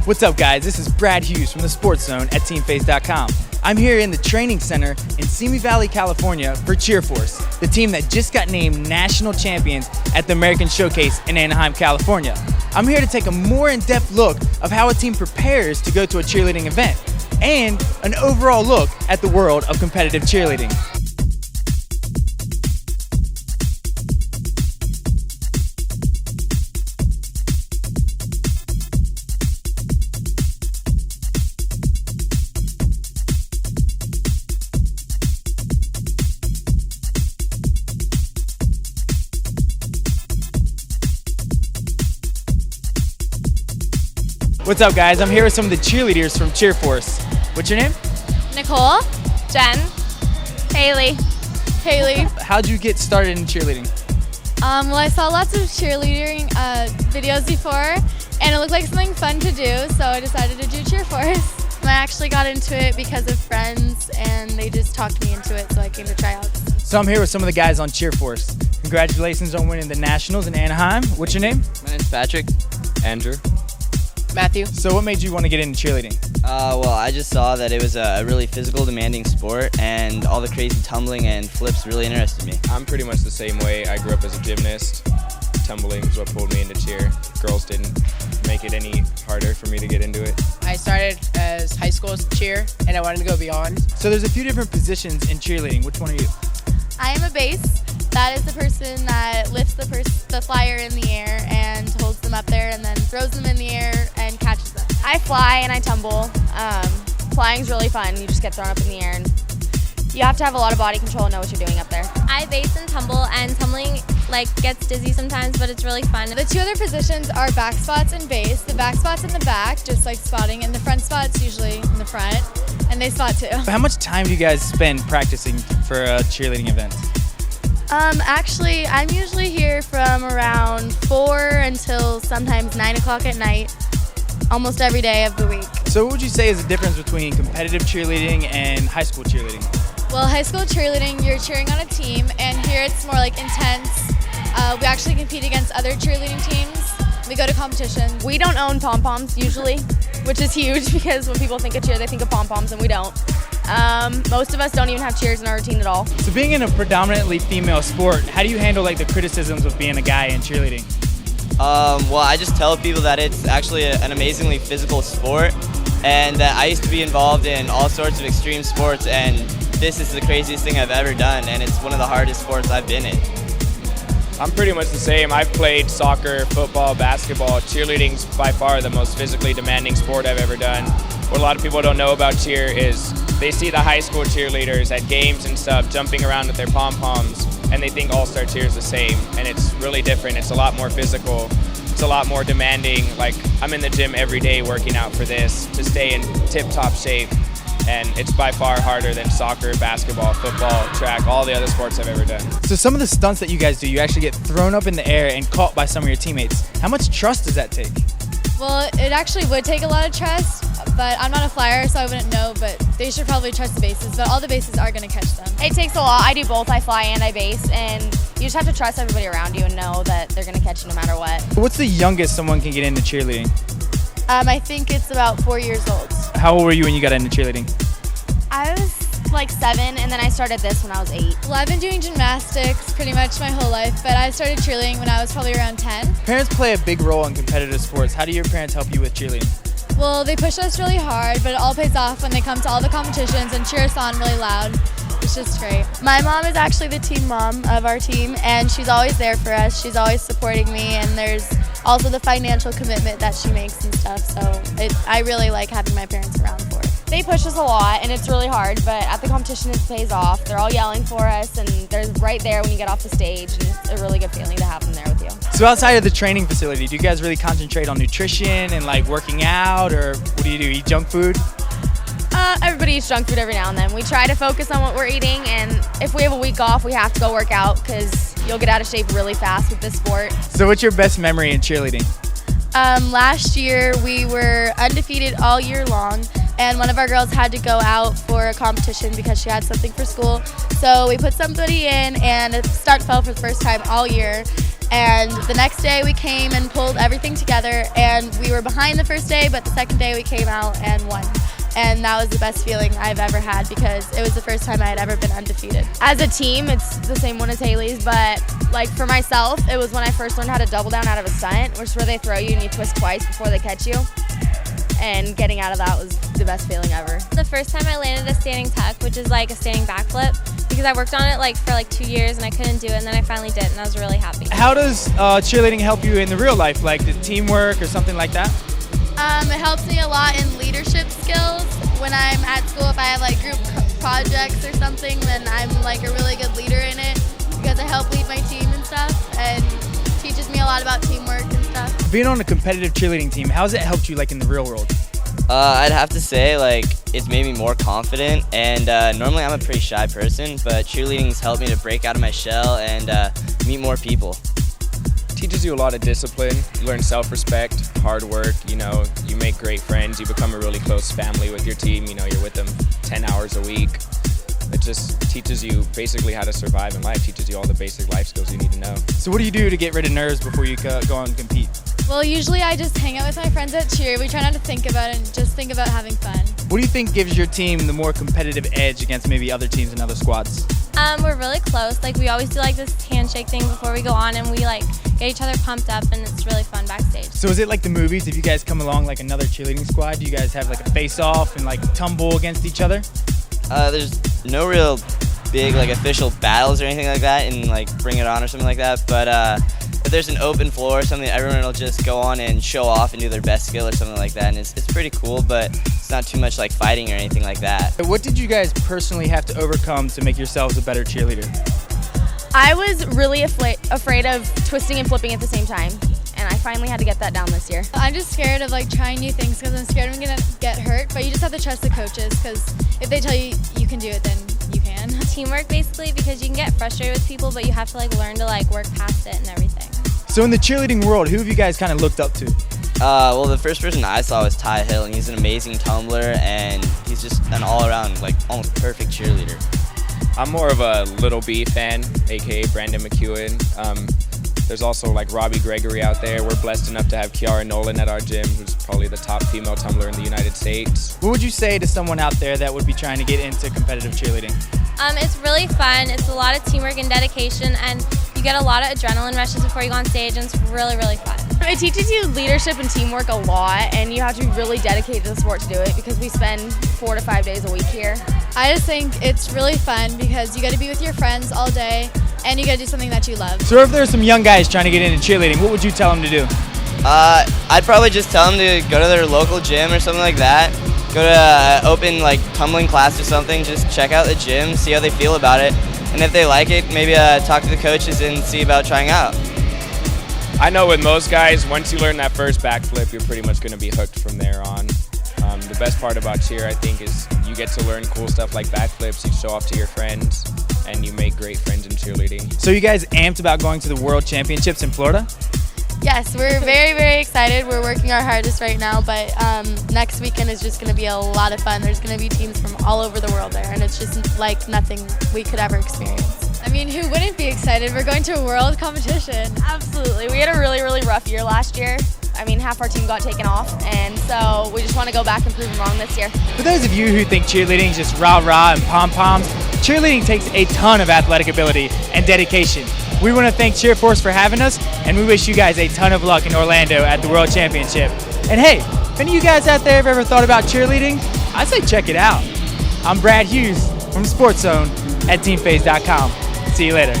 What's up, guys? This is Brad Hughes from the Sports Zone at Teenfaze.com. I'm here in the training center in Simi Valley, California for Cheerforce, the team that just got named National Champions at the American Showcase in Anaheim, California. I'm here to take a more in-depth look of how a team prepares to go to a cheerleading event and an overall look at the world of competitive cheerleading. What's up, guys? I'm here with some of the cheerleaders from Cheerforce. What's your name? Nicole, Jen, Haley. How'd you get started in cheerleading? Well, I saw lots of cheerleading videos before, and it looked like something fun to do, so I decided to do Cheerforce. I actually got into it because of friends, and they just talked me into it, so I came to tryouts. So I'm here with some of the guys on Cheerforce. Congratulations on winning the Nationals in Anaheim. What's your name? My name's Patrick. Andrew. Matthew. So what made you want to get into cheerleading? Well, I just saw that it was a really physical, demanding sport, and all the crazy tumbling and flips really interested me. I'm pretty much the same way. I grew up as a gymnast. Tumbling is what pulled me into cheer. Girls didn't make it any harder for me to get into it. I started as high school cheer, and I wanted to go beyond. So there's a few different positions in cheerleading. Which one are you? I am a base. That is the person that lifts the flyer in the air and holds them up there and then throws them in the air and catches them. I fly and I tumble. Flying's really fun. You just get thrown up in the air, and you have to have a lot of body control and know what you're doing up there. I base and tumbling gets dizzy sometimes, but it's really fun. The two other positions are back spots and base. The back spot's in the back, just like spotting, and the front spot's usually in the front, and they spot too. How much time do you guys spend practicing for a cheerleading event? Actually, I'm usually here from around 4 until sometimes 9 o'clock at night, almost every day of the week. So what would you say is the difference between competitive cheerleading and high school cheerleading? Well, high school cheerleading, you're cheering on a team, and here it's more like intense. We actually compete against other cheerleading teams. We go to competitions. We don't own pom-poms usually, which is huge because when people think of cheer, they think of pom-poms, and we don't. Most of us don't even have cheers in our routine at all. So being in a predominantly female sport, how do you handle the criticisms of being a guy in cheerleading? Well, I just tell people that it's actually an amazingly physical sport, and that I used to be involved in all sorts of extreme sports, and this is the craziest thing I've ever done, and it's one of the hardest sports I've been in. I'm pretty much the same. I've played soccer, football, basketball. Cheerleading's by far the most physically demanding sport I've ever done. What a lot of people don't know about cheer is they see the high school cheerleaders at games and stuff jumping around with their pom-poms, and they think all-star cheer is the same, and it's really different. It's a lot more physical. It's a lot more demanding. I'm in the gym every day working out for this to stay in tip-top shape, and it's by far harder than soccer, basketball, football, track, all the other sports I've ever done. So some of the stunts that you guys do, you actually get thrown up in the air and caught by some of your teammates. How much trust does that take? Well, it actually would take a lot of trust, but I'm not a flyer, so I wouldn't know, but they should probably trust the bases, but all the bases are going to catch them. It takes a lot. I do both. I fly and I base, and you just have to trust everybody around you and know that they're going to catch you no matter what. What's the youngest someone can get into cheerleading? I think it's about 4 years old. How old were you when you got into cheerleading? I was like 7, and then I started this when I was 8. Well, I've been doing gymnastics pretty much my whole life, but I started cheerleading when I was probably around 10. Parents play a big role in competitive sports. How do your parents help you with cheerleading? Well, they push us really hard, but it all pays off when they come to all the competitions and cheer us on really loud. It's just great. My mom is actually the team mom of our team, and she's always there for us. She's always supporting me, and there's also the financial commitment that she makes and stuff, so I really like having my parents around for it. They push us a lot, and it's really hard, but at the competition it pays off. They're all yelling for us, and they're right there when you get off the stage, and it's a really good feeling to have them there with you. So outside of the training facility, do you guys really concentrate on nutrition and working out, or what do? Eat junk food? Everybody eats junk food every now and then. We try to focus on what we're eating, and if we have a week off, we have to go work out because you'll get out of shape really fast with this sport. So what's your best memory in cheerleading? Last year we were undefeated all year long, and one of our girls had to go out for a competition because she had something for school. So we put somebody in, and a stunt fell for the first time all year. And the next day we came and pulled everything together, and we were behind the first day, but the second day we came out and won. And that was the best feeling I've ever had because it was the first time I had ever been undefeated. As a team, it's the same one as Haley's, but like for myself, it was when I first learned how to double down out of a stunt, which is where they throw you and you twist twice before they catch you. And getting out of that was the best feeling ever. The first time I landed a standing tuck, which is like a standing backflip, because I worked on it like for like 2 years and I couldn't do it, and then I finally did, and I was really happy. How does cheerleading help you in the real life, like the teamwork or something like that? It helps me a lot in leadership skills. When I'm at school, if I have like group projects or something, then I'm like a really good leader in it because I help lead my team and stuff, and teaches me a lot about teamwork and stuff. Being on a competitive cheerleading team, how has it helped you like in the real world? I'd have to say like it's made me more confident, and normally I'm a pretty shy person, but cheerleading's helped me to break out of my shell and meet more people. Teaches you a lot of discipline. You learn self-respect, hard work. You know, you make great friends. You become a really close family with your team. You know, you're with them 10 hours a week. It just teaches you basically how to survive in life. Teaches you all the basic life skills you need to know. So what do you do to get rid of nerves before you go and compete? Well, usually I just hang out with my friends at cheer. We try not to think about it and just think about having fun. What do you think gives your team the more competitive edge against maybe other teams and other squads? We're really close. Like we always do like this handshake thing before we go on, and we like get each other pumped up, and it's really fun backstage. So is it like the movies? If you guys come along like another cheerleading squad, do you guys have like a face-off and like tumble against each other? There's no real big like official battles or anything like that and like Bring It On or something like that, but if there's an open floor or something, everyone will just go on and show off and do their best skill or something like that, and it's pretty cool, but it's not too much like fighting or anything like that. What did you guys personally have to overcome to make yourselves a better cheerleader? I was really afraid of twisting and flipping at the same time, and I finally had to get that down this year. I'm just scared of like trying new things because I'm scared I'm gonna get hurt, but you just have to trust the coaches because if they tell you you can do it, then you can. Teamwork basically, because you can get frustrated with people, but you have to like learn to like work past it and everything. So in the cheerleading world, who have you guys kind of looked up to? Well, the first person I saw was Ty Hill, and he's an amazing tumbler, and he's just an all-around, like, almost perfect cheerleader. I'm more of a Little B fan, aka Brandon McEwen. There's also like Robbie Gregory out there. We're blessed enough to have Kiara Nolan at our gym, who's probably the top female tumbler in the United States. What would you say to someone out there that would be trying to get into competitive cheerleading? It's really fun. It's a lot of teamwork and dedication, and you get a lot of adrenaline rushes before you go on stage, and it's really, really fun. It teaches you leadership and teamwork a lot, and you have to be really dedicated to the sport to do it because we spend 4 to 5 days a week here. I just think it's really fun because you get to be with your friends all day and you get to do something that you love. So if there's some young guys trying to get into cheerleading, what would you tell them to do? I'd probably just tell them to go to their local gym or something like that. Go to open like tumbling class or something. Just check out the gym, see how they feel about it, and if they like it, maybe talk to the coaches and see about trying out. I know with most guys, once you learn that first backflip, you're pretty much going to be hooked from there on. The best part about cheer, I think, is you get to learn cool stuff like backflips, you show off to your friends, and you make great friends in cheerleading. So you guys amped about going to the World Championships in Florida? Yes, we're very, very excited. We're working our hardest right now, but next weekend is just going to be a lot of fun. There's going to be teams from all over the world there, and it's just like nothing we could ever experience. I mean, who wouldn't be excited? We're going to a world competition. Absolutely. We had a really, really rough year last year. I mean, half our team got taken off, and so we just want to go back and prove them wrong this year. For those of you who think cheerleading is just rah-rah and pom-poms, cheerleading takes a ton of athletic ability and dedication. We want to thank Cheerforce for having us, and we wish you guys a ton of luck in Orlando at the World Championship. And hey, if any of you guys out there have ever thought about cheerleading, I'd say check it out. I'm Brad Hughes from Sports Zone at Teenfaze.com. See you later.